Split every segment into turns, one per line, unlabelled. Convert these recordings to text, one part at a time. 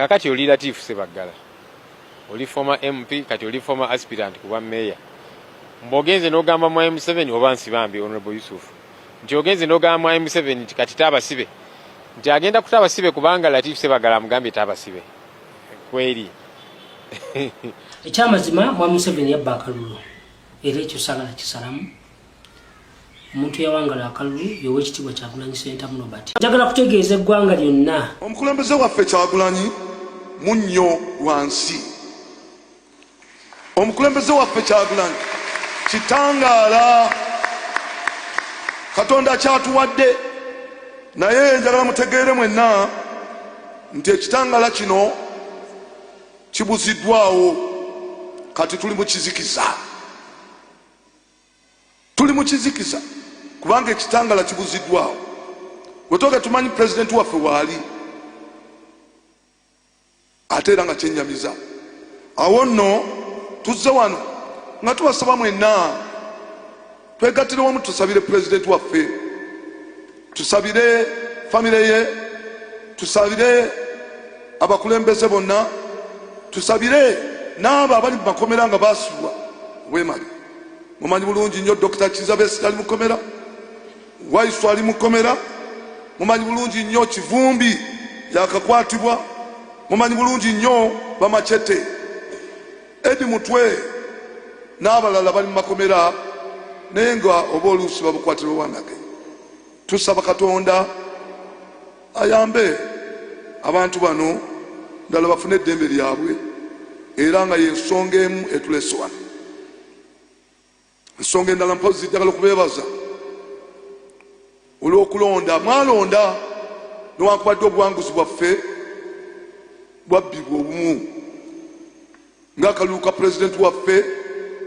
kakati oli Latif Ssebaggala oli former MP kati oli former aspirant kuba mayor mbogenze n'ogamba mu M7 oba nsibambi Honorable Yusuf nti ogenze n'ogamba mu M7 nti kati tabasibe nti agenda kutabasibe kubanga Latif Ssebaggala amugambye tabasibe kweri
ekyamazima mu M7 yabba akalulu era ekyo sagala kisalamu omuntu yawangala akalulu y'owekitiibwa Kyagulanyi Ssentamu Robert njagala kutegeeza eggwanga lyonna
omukulembeze waffe Kyagulanyi munnyo wansi omukulembeze waffe Kyagulanyi kitangaala Katonda kyatuwadde naye njagala mutegeere mwenna nti ekitangaala kino kibuziddwawo kati tuli mu kizikiza kubanga ekitangala kibuziddwawo wetoke tumanyi president waffe waali ate era nga kyennyamiza awo nno tuzze wano nga tubasaba mwenna twegattire wamu tusabire president waffe tusabire famire ye tusabire abakulembeze bonna tusabire n'abo abali mu makomera nga baasibwa bwemali mumanyi bulungi nnyo Dr. Kiza Besigye ali mukomera Waisu ali mukomera mumanyi bulungi nnyo Kivumbi yakakwatibwa mumanyi bulungi nnyo Bamachete Edi Mutwe n'abalala bali mu makomera naye nga oba oluusi babukwatira obwanage tusaba Katonda ayambe abantu bano ddala bafune eddembe lyabwe era nga yensonga emu etulese wano ensonga endala mpozi njagala okubeebaza olw'okulonda mwalonda newankubadde obuwanguzi bwaffe bwabbibwa obumu ng'akalulu ka pulezidenti waffe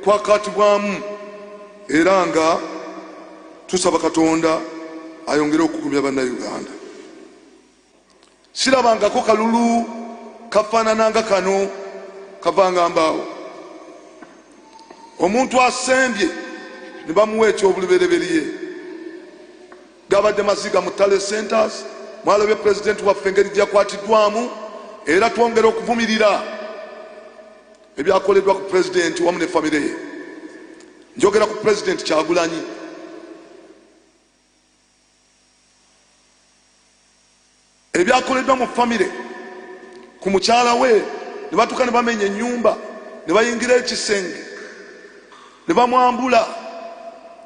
kwakatibwamu era nga tusaba Katonda ayongere okugumya bannayuganda sirabangako kalulu kafaanananga kano kavanga mbaawo omuntu asembye ne bamuwa ekyobulubereberye gabadde maziga mu Tale Centers mwalabye pulezidenti waffe engeri gyakwatiddwamu era twongera okuvumirira ebyakoleddwa ku pulezidenti wamu ne famire ye njogera ku pulezidenti Kyagulanyi ebyakoleddwa mu famire ku mukyala we ne batuuka ne bamenya ennyumba ne bayingira ekisenge ne bamwambula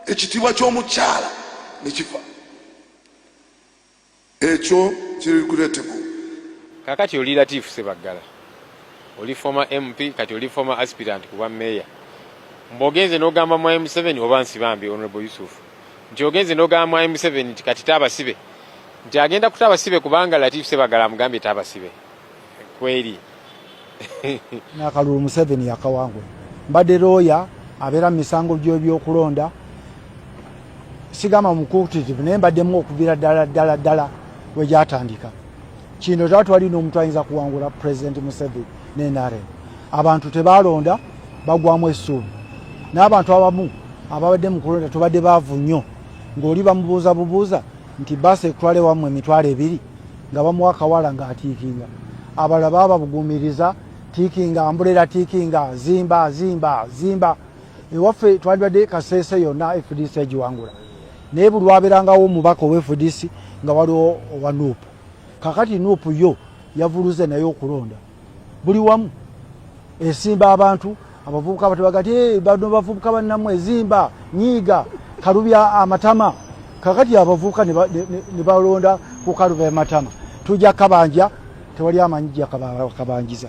ekitiibwa ky'omukyala ne kifa ekyo kiri kuleetebwa
kakati oli Latif Ssebaggala oli former MP kati oli former aspirant kuba mayor mbogenze n'ogamba mu M7 oba nsibambi Honorable Yusuf nti ogenze n'ogamba mu M7 nti kati tabasibe nti agenda kutabasibe kubanga Latif Ssebaggala amugambye tabasibe kweri
n'akalulu Museveni yakawangula mbadde looya abeera mu misango by'ebyokulonda sigama mukutivu naye mbaddemu okuvira ddala we gyatandika kino tatwalina omuntu ayinza kuwangula President Museveni ne NRM abantu tebalonda bagwamu essuubi n'abantu abamu ababadde mu kulonda tubadde baavu nnyo ng'oli bamubuuza nti basi etwale wamu emitwalo 2 nga bamuwa akawala ng'atiikinga abalala bababugumiriza tiikinga ambulera tiikinga zimba ewaffe twalibadde Kasese yonna FDC egiwangula naye buli lwabeerangawo omubaka owa FDC nga waliwo owa Nuupu kakati Nuupu yo yavuluze naye okulonda buli wamu esimba abantu abavubuka batebagati bano bavubuka bannamwe ezimba nyiiga kalubya amatama kakati abavubuka ne balonda ku kalubya amatama tujja kabanja tewali amanyijja kabanjiza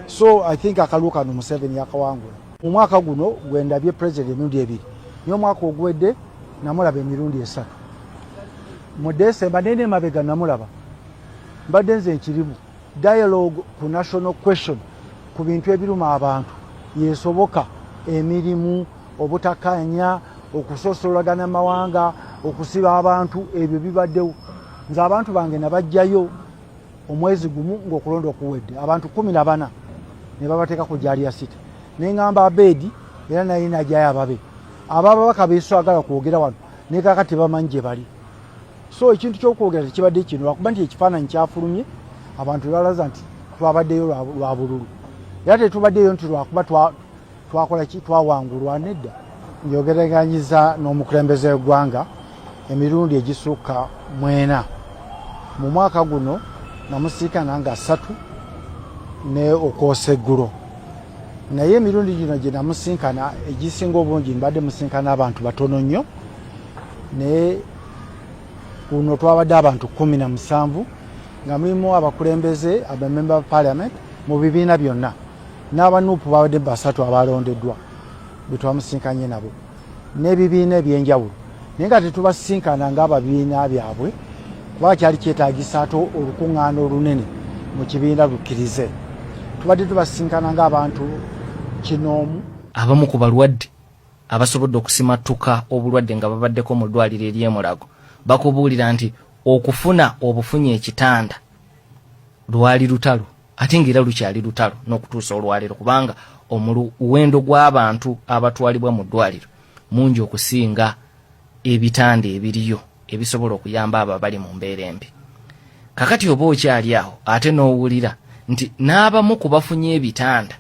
so I think akalulu kano Museveni yakawangula mu mwaka guno gwendabye president emirundi 2 niyo mwaka ogwedde namulaba emirundi 3 mu December nene mabega namulaba mbadde nze nkirimu dialogue ku national question ku bintu ebiruma abantu yesoboka emirimu obutakanya okusosolagana amawanga okusiba abantu ebyo bibaddewo nze abantu bange nabajjayo omwezi gumu ng'okulonda okuwedde abantu 14 ne babateeka ku Jaaliya City neŋŋamba Abedi era naye najjayo ababe ababaka beeswagala kwogera wano ne kakati bamanyi gye bali so ekintu ky'okwogera tekibadde kino lwakuba nti ekifaananyi kyafulumye abantu balaza nti twabaddeyo lwa bululu era tetubaddeyo nti lwakuba twakola ki twawangulwa nedda njogereganyiza n'omukulembeze w'eggwanga emirundi egisukka 4 mu mwaka guno namusiikana nga 3 ne okwosa eggulo naye emirundi gino gye namusinkana egisinga obungi mbadde musinkana abantu batono nnyo naye kuno twabadde abantu 17 nga mulimu abakulembeze abamemba ba parliament mu bibiina byonna n'abanuupu babadde 3 abalondeddwa betwamusinkanye nabo n'ebibiina ebyenjawulo naye nga tetubasinkana ng'ababiina byabwe kuba kyali kyetaagisa ate olukuŋŋaana olunene mu kibiina lukkirize tubadde tubasinkana ng'abantu kinoomu.
Abamu ku balwadde abasobodde okusimattuka obulwadde nga babaddeko mu ddwaliro ery'e-Mulago bakubuulira nti okufuna obufunye ekitanda lwali lutalo ate ng'era lukyali lutalo n'okutuusa olwaleero kubanga omuwendo gw'abantu abatwalibwa mu ddwaliro mungi okusinga ebitanda ebiriyo ebisobola okuyamba abo abali mu mbeera embi. Kakati oba okyali awo ate n'owulira nti n'abamu ku bafunye ebitanda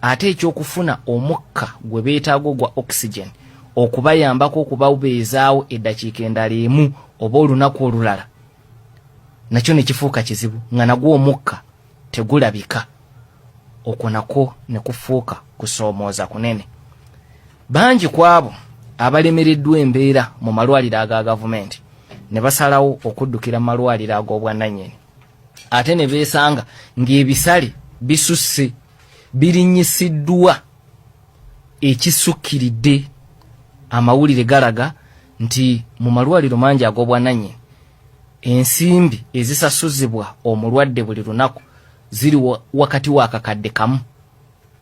ate ekyokufuna omukka gwe beetaaga ogwa oxygen okubayambako okubabeezaawo eddakiika endala emu oba olunaku olulala nakyo ne kifuuka kizibu nga nagwo omukka tegulabika okwo nako ne kufuuka kusoomooza kunene. Bangi ku abo abalemereddwa embeera mu malwaliro aga gavumenti ne basalawo okuddukira mu malwaliro ag'obwannannyini ate ne beesanga ng'ebisale bisusse birinyisiddwa ekisukkiridde. Amawulire galaga nti mu malwaliro mangi ag'obwannannyini ensimbi ezisasuzibwa omulwadde buli lunaku ziri wakati wa kakadde kamu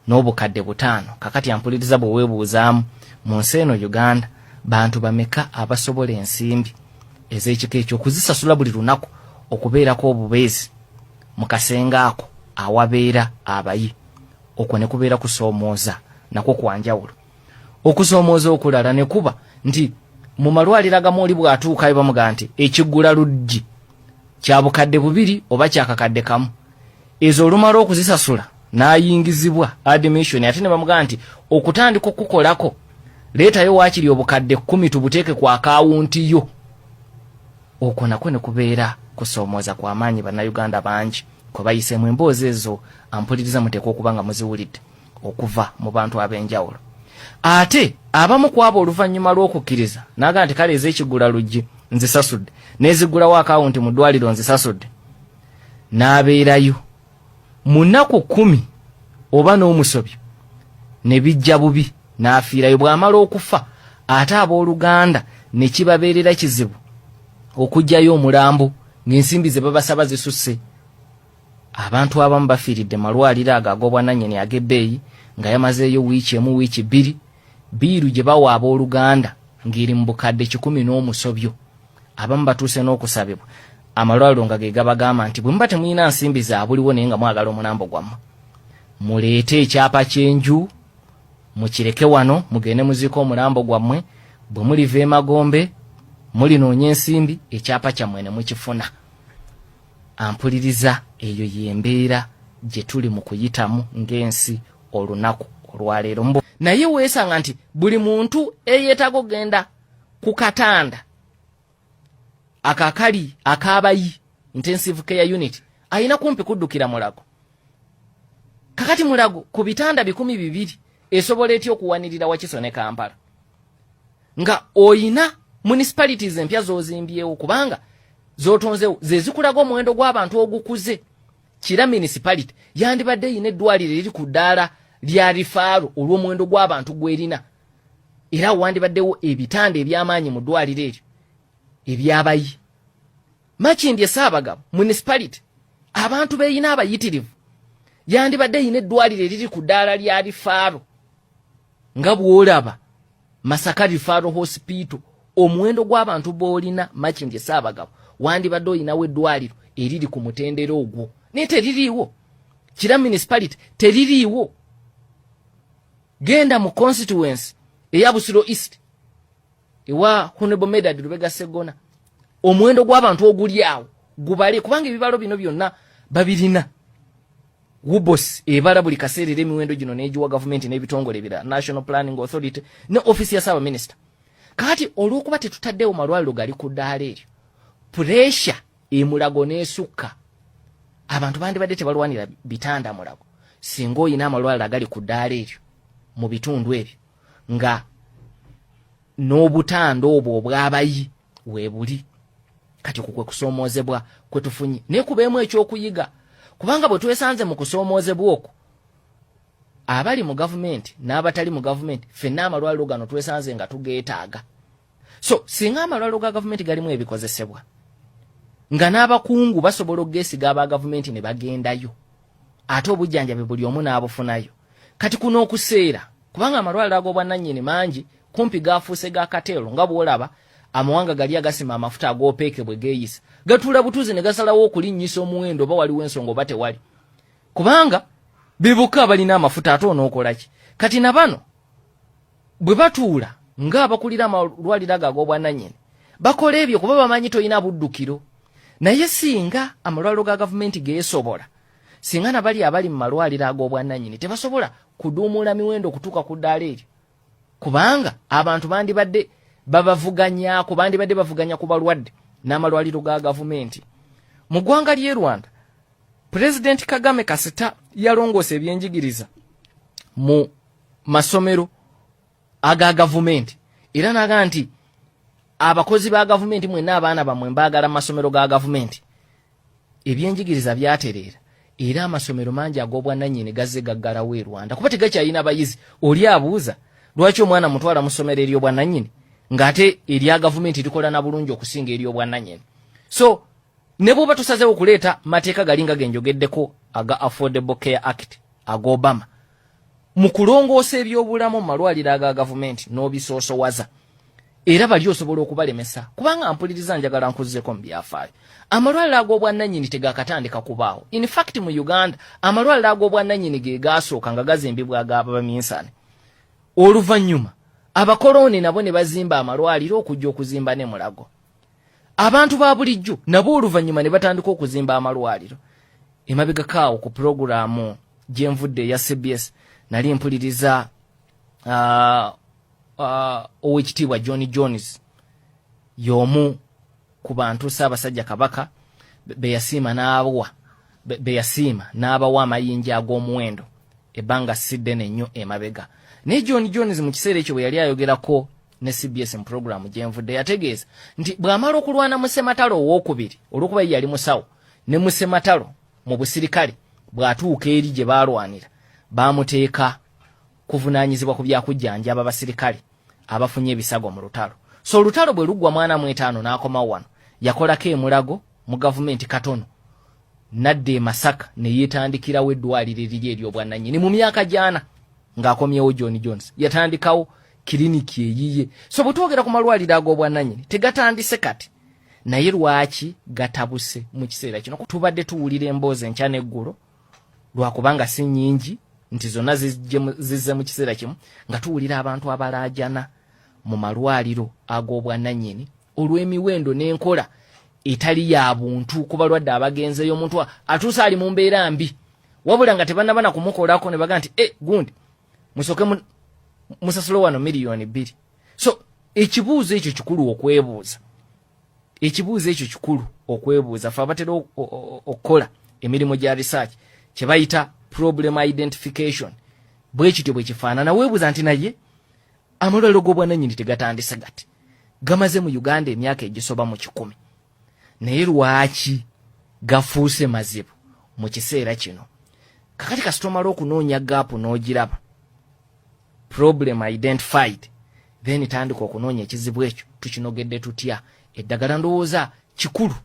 n'obukadde 5. Kakati ampuliriza bwe weebuuzaamu mu nsi eno Uganda bantu bameka abasobola ensimbi ez'ekika ekyo okuzisasula buli lunaku okubeerako obubeezi mu kasenge ako awabeera abayi. Okwo ne kubeera kusoomooza nakwo kwanjawulo. Okusoomooza okulala ne kuba nti mu malwaliro agamu oli bw'atuukayo bamugaa nti ekiggula luggi kya bukadde 2 oba kya kakadde kamu. Ezo olumala okuzisasula n'ayingizibwa admission ate ne bamugaa nti okutandika okukolako leetayo waakiri obukadde 10 tubuteeke ku akawunti yo. Okwo nakwo ne kubeera kusoomooza kw'amaanyi bannayuganda bangi kwe bayiseemu emboozi ezo ampuliriza muteekwa okuba nga muziwulidde okuva mu bantu ab'enjawulo. Ate abamu ku abo oluvannyuma lw'okukkiriza n'agaa nti kale ez'ekiggula luggi nzisasudde n'ezigulawo akawunti mu ddwaliro nzisasudde n'abeerayo mu nnaku 10 oba n'omusobyo ne bijja bubi n'afiirayo. Bw'amala okufa ate abooluganda ne kibabeerera kizibu okuggyayo omulambo ng'ensimbi ze babasaba zisusse. Abantu abamu bafiiridde malwaliro ago ag'obwannannyini ag'ebbeeyi nga yamazeeyo wiiki emu wiiki 2 biiru gye bawa abooluganda ng'eri mu bukadde 10 n'omusobyo. Abamu batuuse n'okusabibwa amalwaliro nga ge gabagamba nti bwe muba temulina nsimbi zaabuliwo naye nga mwagala omulambo gwammwe muleete ekyapa ky'enju mukireke wano mugende muziika omulambo gwammwe. Bwe muliva emagombe mulinoonya ensimbi ekyapa kyammwe ne mukifuna. Ampuliriza eyo y'embeera gye tuli mu kuyitamu ng'ensi olunaku olwaleero. Naye weesanga nti buli muntu eyeetaaga ogenda ku katanda akakali akaabayi intensive care unit ayina kumpi kuddukira Mulago. Kakati Mulago ku bitanda 200 esobola etya okuwanirira Wakiso ne Kampala nga oyina municipalities empya z'ozimbyewo kubanga z'otonzeewo ze zikulaga omuwendo gw'abantu ogukuze. Kira municipality yandibadde yina eddwaliro eriri ku ddaala lya rifaaro olw'omuwendo gw'abantu gw'erina era wandibaddewo ebitanda eby'amaanyi mu ddwaliro eryo ebyabayi. Makindye Ssaabagabo municipality abantu beeyina abayitirivu yandibadde yina eddwaliro eriri ku ddaala lya rifaaro nga bw'olaba Masaka Rifaaro Hospital omuwendo gw'abantu b'olina Makindye Ssaabagabo wandibadde oyinawo eddwaliro eriri ku mutendera ogwo naye teririiwo. Kira municipality teririiwo. Genda mu constituency eya Busiro East ewa Honorable Medad Lubega Segona omuwendo gw'abantu oguli awo gubale kubanga ebibalo bino byonna babirina. Wubos ebala buli kaseera emiwendo gino n'egiwa government n'ebitongole ebirala National Planning Authority ne office ya Ssaaba Minisita. Kati olw'okuba tetutaddewo malwaliro gali ku ddaala eryo, pressure emulago n'esukka, abantu bandibadde tebalwanira bitanda mulago singa oyina amalwaliro agali ku ddaala eryo mu bitundu ebyo nga n'obutanda obwo obw'abayi weebuli. Kati kukwe kusoomoozebwa kwe tufunye naye kubeemu ekyokuyiga, kubanga bwe twesanze mu kusoomoozebwa okwo abali mu gavumenti n'abatali mu gavumenti ffenna amalwaliro gano twesanze nga tugeetaaga. So singa amalwaliro ga gavumenti galimu ebikozesebwa nga n'abakungu basobola okugeesiga aba gavumenti ne bagendayo, ate obujjanjabi buli omu n'abufunayo. Kati kuno okuseera kubanga amalwaliro ag'obwannannyini mangi kumpi gafuuse ga kateero nga bw'olaba amawanga gali agasima amafuta ag'opeeke bwe geeyisa gatuula butuuzi ne gasalawo okulinnyisa omuwendo oba waliwo ensonga oba tewali, kubanga bebuka balina amafuta ate onookola ki? Kati na bano bwe batuula ng'abakulira amalwaliro ago ag'obwannannyini bakola ebyo kuba bamanyi toyina buddukiro. Naye singa amalwaliro ga gavumenti geesobola, singa nabali abali mu malwaliro ag'obwannannyini tebasobola kuduumula miwendo okutuuka ku ddaala eryo, kubanga abantu bandibadde babavuganyaako, bandibadde bavuganya ku balwadde n'amalwaliro ga gavumenti. Mu ggwanga ly'e Rwanda, Pulezidenti Kagame kasita yalongoosa ebyenjigiriza mu masomero aga gavumenti, era n'agamba nti abakozi ba gavumenti mwenna abaana bammwe mbaagala mu masomero ga gavumenti. Ebyenjigiriza byatereera era amasomero mangi ag'obwannannyini gazze gaggalawo e Rwanda kuba tegakyalina bayizi. Oli abuuza lwaki omwana mutwala mu ssomero ery'obwannannyini ng'ate erya gavumenti likola na bulungi okusinga ery'obwannannyini. So ne bw'oba tusazeewo okuleeta mateeka galinga genjogeddeko aga Affordable Care Act aga Obama mu kulongoosa ebyobulamu mu malwaliro aga gavumenti n'obisoosowaza, era bali osobola okubalemesa, kubanga mpuliriza njagala nkuzzeko mu byafaayo. Amalwaliro ag'obwannannyini tegakatandika kubaawo. In fact mu Uganda amalwaliro ag'obwannannyini ge gaasooka nga gazimbibwa ag'abaminsane. Oluvannyuma abakoloni nabo ne bazimba amalwaliro okujja okuzimba ne Mulago. Abantu ba bulijjo nabo oluvannyuma ne batandika okuzimba amalwaliro. Emabega kaawo ku programu gye nvudde ya CBS nali mpuliriza Oweekitiibwa John Jones y'omu ku bantu Ssaabasajja Kabaka beyasiima n'abawa amayinja ag'omuwendo ebbanga siddene ennyo emabega. Naye John Jones mu kiseera ekyo bwe yali ayogerako ne CBS mu programu gye nvudde yategeeza nti bw'amala okulwana mu ssematalo owookubiri olw'okuba yali musawo ne mu ssematalo mu busirikale bw'atuuka eri gye baalwanira baamuteeka kuvunaanyizibwa ku byakujjanjaba abasirikale abafunye ebisago mu lutalo. So olutalo bwe luggwa mwana mu 5 n'akomawo wano yakolako e Mulago mu gavumenti katono nadde e Masaka ne yeetandikirawo eddwaliro eriri ery'obwannannyini mu myaka gyana ng'akomyewo John Jones yatandikawo kiriniki eyiye. So bwe twogera ku malwaliro ag'obwannannyini tegatandise kati, naye lwaki gatabuse mu kiseera kino? Tubadde tuwulira emboozi enkya n'eggulo lwakubanga si nnyingi nti zonna zizze mu kiseera kimu nga tuwulira abantu abalaajana mu malwaliro ag'obwannannyini olw'emiwendo n'enkola etali ya buntu ku balwadde abagenzeyo. Omuntu atuusa ali mu mbeera mbi wabula nga tebannaba na kumukolako ne baga nti gundi musooke musasule wano miliyoni 2. So ekibuuzo ekyo kikulu okwebuuza, ekibuuzo ekyo kikulu okwebuuza. Fe abatera okukola emirimu gya research kye bayita problem identification bwe kityo bwe kifaanana, weebuuza nti naye amalwaliro g'obwannannyini tegatandise gati, gamaze mu Uganda emyaka egisoba mu 10, naye lwaki gafuuse mazibu mu kiseera kino? Kakati kasita omala okunoonya gaapu n'ogiraba problem identified, then tandika okunoonya ekizibu ekyo tukinogedde tutya. Eddagala ndowooza kikulu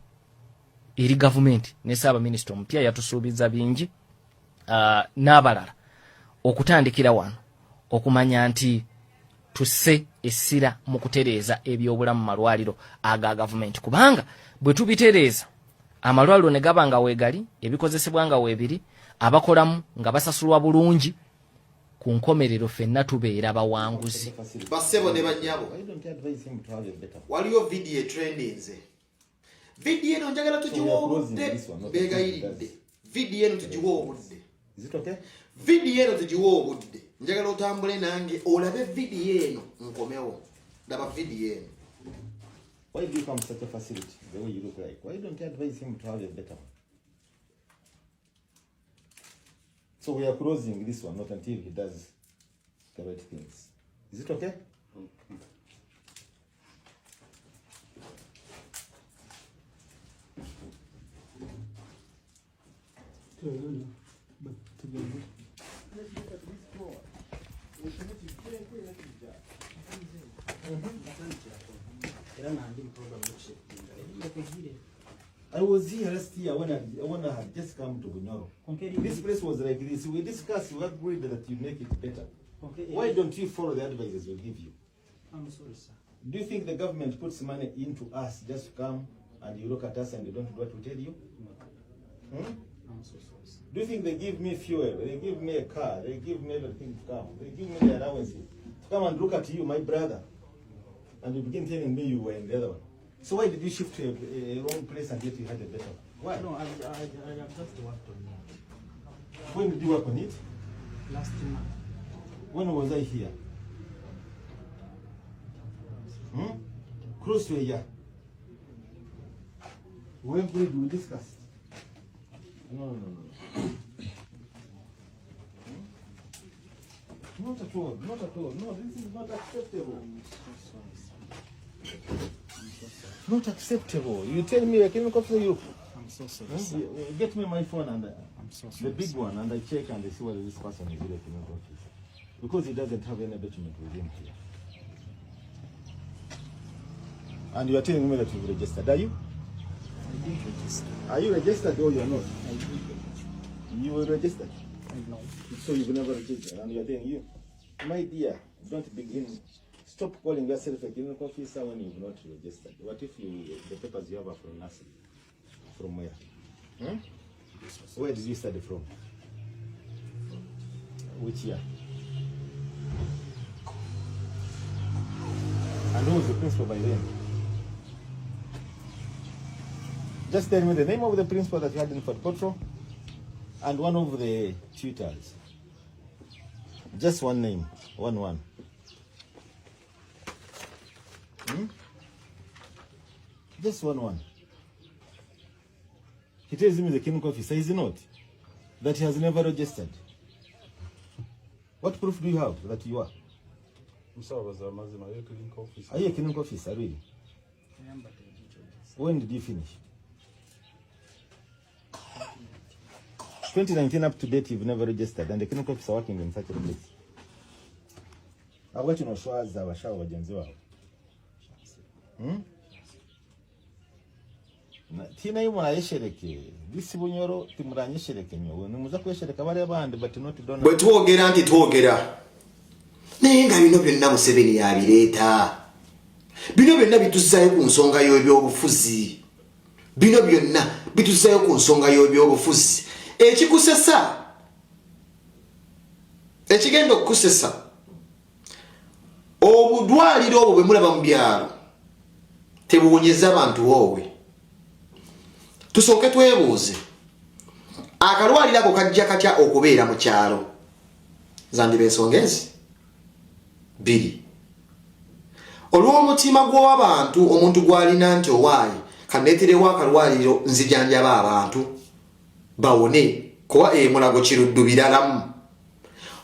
eri gavumenti ne Ssaabaminisita omupya yatusuubiza bingi n'abalala okutandikira wano okumanya nti tusse essira mu kutereeza ebyobulamu mu malwaliro aga gavumenti, kubanga bwe tubitereeza amalwaliro ne gaba nga weegali, ebikozesebwa nga weebiri, abakolamu nga basasulwa bulungi, ku nkomerero ffenna tubeera bawanguzi.
Basebo ne bannyabo waliyo video trendinze. Video eno njagala tugiwa obudde beegayiridde. Video eno tugiwa obudde Is it okay? Video eno tujiwo obudde. Njagala otambule nange olabe video eno nkomewo. Ndaba video eno.
Why do you come to such a facility the way you look like? Why don't you advise him to have a better one? So we are closing this one, not until he does the right things. Is it okay? Okay. I was here last year when I had just come to Bunyoro. This place was like this. We discussed, we agreed that you make it better. Why don't you follow the advices we give you?
I'm sorry, sir.
Do you think the government puts money into us just to come and you look at us and you don't do what we tell you?
I'm so sorry, sir.
Do you think they give me fuel? They give me a car. They give me everything to come. They give me the allowance to come and look at you, my brother. And you begin telling me you were in the other one. So why did you shift to a wrong place and yet you had a better one? Why?
No, I have just worked on it.
When did you work on it?
Last month.
When was I here? Close to a year. We agreed, we discussed. No. Not at all, not at all. No, this is not acceptable. Not acceptable. You tell me I can come to you.
I'm so sorry.
Get me my phone and
I'm so sorry.
the big one, and I check and I see whether this person is really in office. Because he doesn't have any document with him here. And you are telling me that you've registered, are you?
I didn't register.
Are you registered or you are not?
I didn't register.
You were registered.
I know.
So you've never registered, and you are telling you, my dear, don't begin. Stop calling yourself a clinical officer when you've not registered. What if the papers you have are from nursing? From where? Where did you study from? Which year? And who was the principal by then? Just tell me the name of the principal that you had in Fort Potro and one of the tutors. Just one name, one. Just one. He tells me the clinical officer, is he not? That he has never registered. What proof do you have that you are? Are you a clinical officer, really?
I am, but I didn't register.
When did you finish? 2019 up to date, you've never registered, and the clinical officer working in such a place. I've got you know, shows our shower wajenzi wao. Tina yimu na yeshereke. Bisi Bunyoro timuranye shereke nyo. Nimuza kweshereka bari abandi but not don't.
Bwe twogera nti twogera. Naye nga bino byonna Museveni yabireeta. Bino byonna bituzzayo ku nsonga y'ebyobufuzi. Bino byonna bituzzayo ku nsonga y'ebyobufuzi. Ekikusesa. Ekigenda okukusesa. Obudwaliro obwo bwe mulaba mu byalo. Tebuwonyeza abantu wowe. Tusooke twebuuze. Akalwaliro ako kajja katya okubeera mu kyalo. Zandiba ensonga ezi. 2. Olw'omutima gw'abantu omuntu gw'alina nti owaayi kaneeterewo akalwaliro nzijanjaba abantu bawone kuba mulago kiruddu biralamu.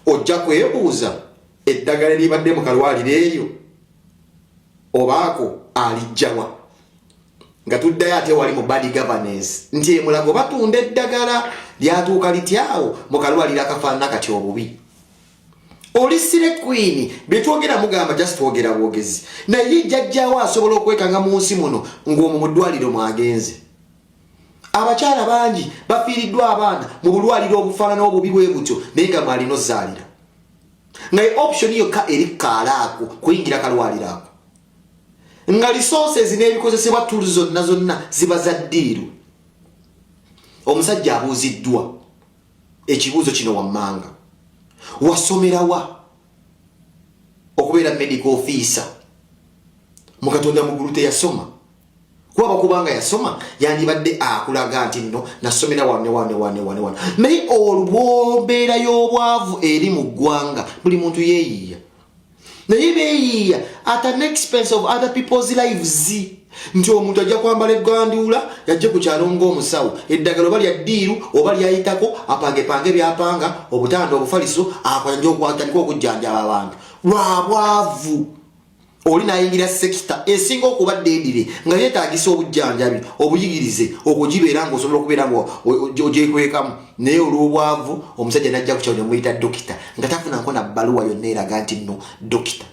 Ojja kwebuuza eddagala libadde mu kalwaliro eyo obaako alijjawa nga tuddayo ate wali mu bad governance nti mulago batunda eddagala lyatuuka lityawo mu kalwaliro akafaanana kati obubi. Olisire Queen betwogera mugamba just twogera bwogezi naye jjajjaawo asobola okwekanga mu nsi muno ng'omwo mu ddwaliro mwagenze. Abakyala bangi bafiiriddwa abaana mu bulwaliro obufaanana obubi bwe butyo naye nga mwalina ozzaalira. Naye option yokka eri kaalaako kuyingira kalwaliro ako. Nga resources n'ebikozesebwa tools zonna ziba za ddiiru. Omusajja abuuziddwa ekibuuzo kino wammanga. Wasomera wa okubeera medical officer mu Katonda mugulu teyasoma kuba kubanga yasoma yandibadde akulaga nti nno nasomera wane naye olw'ombeera y'obwavu eri mu ggwanga buli muntu yeeyiya naye beeyiya at an expense of other people's lives nti omuntu ajja kwambala egganduula yajje ku kyalo ng'omusawo eddagala oba lya ddiiru oba lyayitako apangepange byapanga obutanda obufaliso akwanja okwatandika okujjanjaba abantu lwabwavu oli nayingira sekita esinga okuba ddedire nga yeetaagisa obujjanjabi obuyigirize okugibeera ng'osobola okubeera ng'ogyekwekamu naye olw'obwavu omusajja najja ku kyalo ne muyita dokita nga tafunanko na bbaluwa yonna eraga nti nno dokita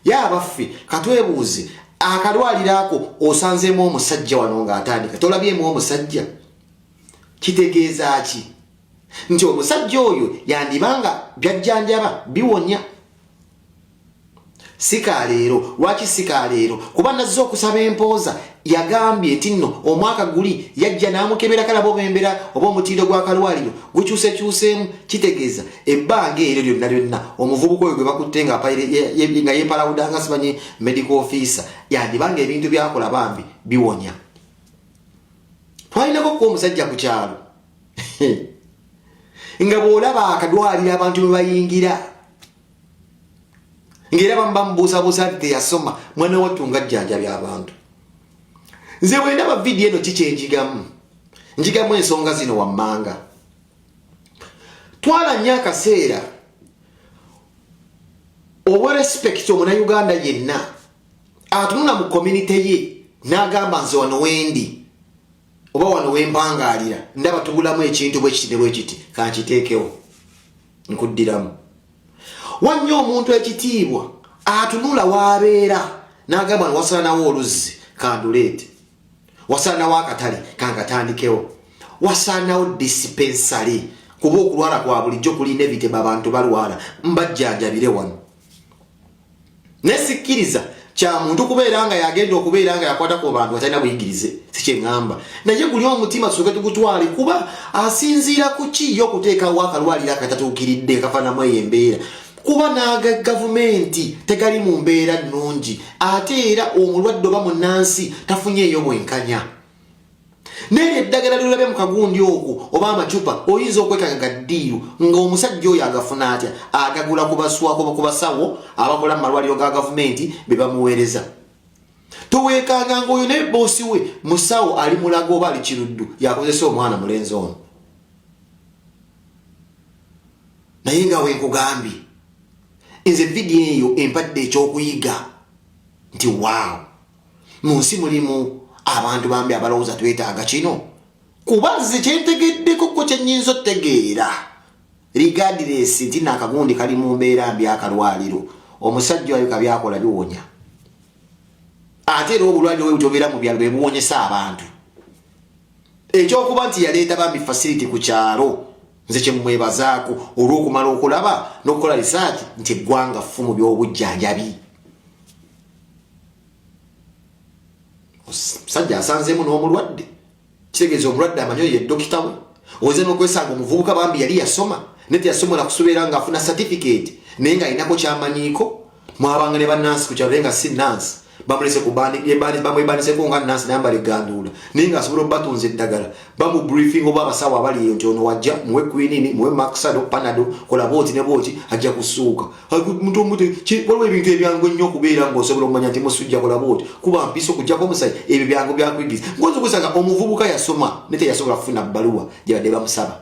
yabaffe katwebuuze akalwaliro ako osanzeemu omusajja wano ng'atandika tolabyemu omusajja kitegeeza ki nti omusajja oyo yandibanga byajjanjaba biwonya sikaleero lwaki sikaleero kuba nazze okusaba empooza yagambye nti nno omwaka guli yajja n'amukebera kalaba obembera oba omutindo gw'akalwaliro gukyusekyuseemu kitegeeza ebbanga eryo lyonna omuvubuka oyo gwe bakutte nga yeepalawudanga sibanye medical officer yandibanga ebintu byakola bambi biwonya twalinako kuba omusajja ku kyalo nga bw'olaba akadwaliro abantu bwe bayingira ngera bamubuusabuusa nti teyasoma mwana wattu nga jjanjabya abantu nze bwe ndaba vidiyo eno kiki njigamu ensonga zino wammanga twala nnyo akaseera obwerespect omunauganda yenna atunula mu community ye n'agamba nze wano wendi oba wano wempangaalira ndaba tugulamu ekintu bwe kiti ne bwe kiti kankiteekewo nkuddiramu wannyo omuntu ekitiibwa atunula waabeera n'agamba wasanawo oluzzi kanduleete wasanawo akatale kankatandikewo wasanawo dispensary kuba okulwala kwa bulijjo kulina ebitema abantu balwala mbajjanjabire wano nesikkiriza kya muntu kubeera nga yagenda okubeera nga yakwata ku bantu atalina buyigirize sikyeŋŋamba naye guli omutima tusoke tugutwale kuba asinziira ku ki y'okuteekawo akalwaliro akatatuukiridde kafaanamu eyo embeera kuba naga gavumenti tegali mu mbeera nnungi ate era omulwadde oba munnansi tafunyeeyo bwenkanya naye eddagala lyolabe mu kagundi okwo oba amacupa oyinza okwekanga gaddiiru ng'omusajja oyo agafuna atya agagula kubaswako ku basawo abakola mu malwaliro ga gavumenti be bamuweereza toweekanga ng'oyo naye boosi we musawo ali mulago oba ali kiruddu yakozesa omwana mulenzi ono naye nga wenkugambye nze vidiyo eyo empadde ekyokuyiga nti waawo mu nsi mulimu abantu bambi abalowooza twetaaga kino kuba nze kyentegeddeko ko kyenyinza otegeera rigadiresi nti naakagundi kali mu mbeera mbi akalwaliro omusajja wayo kabyakola biwonya ate era obulwaliro bwe butobeera mu byalo bwe buwonyesa abantu ekyokuba nti yaleeta bambi facility ku kyalo nze kyemumwebazaako olw'okumala okulaba n'okukola research nti eggwanga ffumu by'obujjanjabi musajja asanzeemu n'omulwadde kitegeeza omulwadde amanyi oyo ye dokita we oyinza n'okwesanga omuvubuka bambi yali yasoma naye teyasobola kusobeera ng'afuna certificate naye ng'alinako kyamanyiiko mwabanga ne bannansi ku kyalo naye nga si nansi bamulese bamwebaniseko nga nansi nayambala egganduula naye ng'asobola obatunza eddagala bamubriefing oba abasawo abali eyo nti ono wajja muwe quinini muwe maxado panado kola booti ne booti ajja kusuuka waliwo ebintu ebyangu ennyo okubeera ng'osobola okumanya nti musujja kola booti kuba mpiso okujjako omusajja ebyo byangu byakuyigiriza ngoza okusanga omuvubuka yasoma ne teyasobola kufuna bbaluwa gye badde bamusaba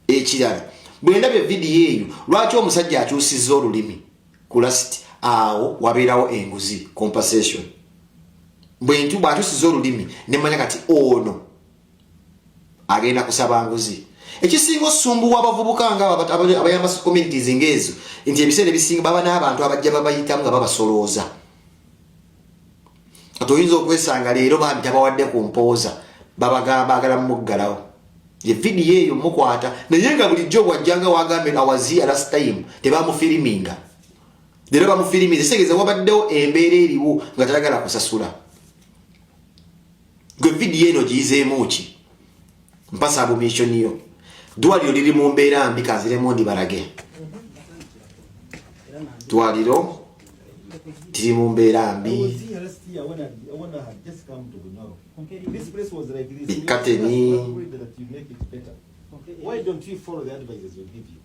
ekirala bwe ndabye vidiyo eyo lwaki omusajja akyusizza olulimi kulasiti awo wabeerawo enguzi compensation bwentu bwatusiza olulimi nemanya kati ono agenda kusaba nguzi ekisinga osumbuwa abavubuka nga abayamba communities ngezo nti ebiseera ebisinga baba n'abantu abajja babayitamu nga babasolooza kati oyinza okwesanga leero bambi tabawadde ku mpooza babagamba bagala mumuggalawo evidiyo eyo mukwata naye nga bulijjo bwajjanga wagambe awazia last time tebamufiriminga lero bamufirimize kitegeeza wabaddewo embeera eriwo nga talagala kusasula gwe vidiyo eno giyizeemu ki mpasa abumishoniyo ddwaliro liri mu mbeera mbi kanziremu ndi balage ddwaliro tiri mu mbeera mbi.
I was here last year when I had just come to Bunyoro. This place was like this.
Kateni.
That you make it better. Why don't you follow the advices we give you?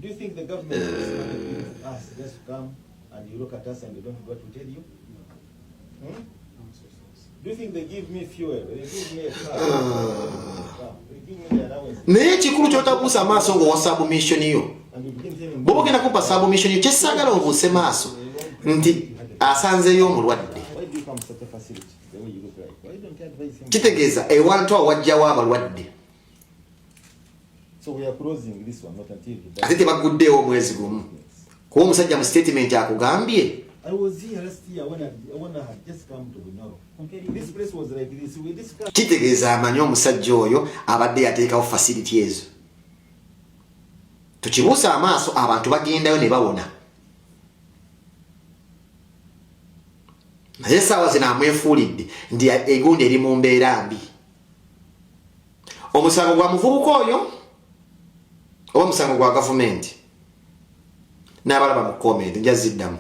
Do you think the government is us just come and you look at us and they don't know what to tell you? Do you think they give me fuel? They give me a car? They give me the allowance?
Naye kikulu kyotabuusa amaaso ng'owa submission yo. Bw'oba ogenda kumpa submission yo kyessaagala obuuse maaso nti asanzeeyo omulwadde. Kitegeeza ewantu awajjawo abalwadde. Ate tebaguddeewo omwezi gumu. Kuba omusajja mu statement akugambye.
I was here last year when I had just come to Bunyoro. This place was like this. We discussed.
Kitegeeza amanyi omusajja oyo abadde yateekawo facility ezo. Tukibuusa amaaso abantu bagendayo ne bawona. Naye essaawa zino amwefuulidde nti egundi eri mu mbeera mbi. Omusango gwa muvubuka oyo oba omusango gwa gavumenti? N'abalaba mu comment nja ziddamu.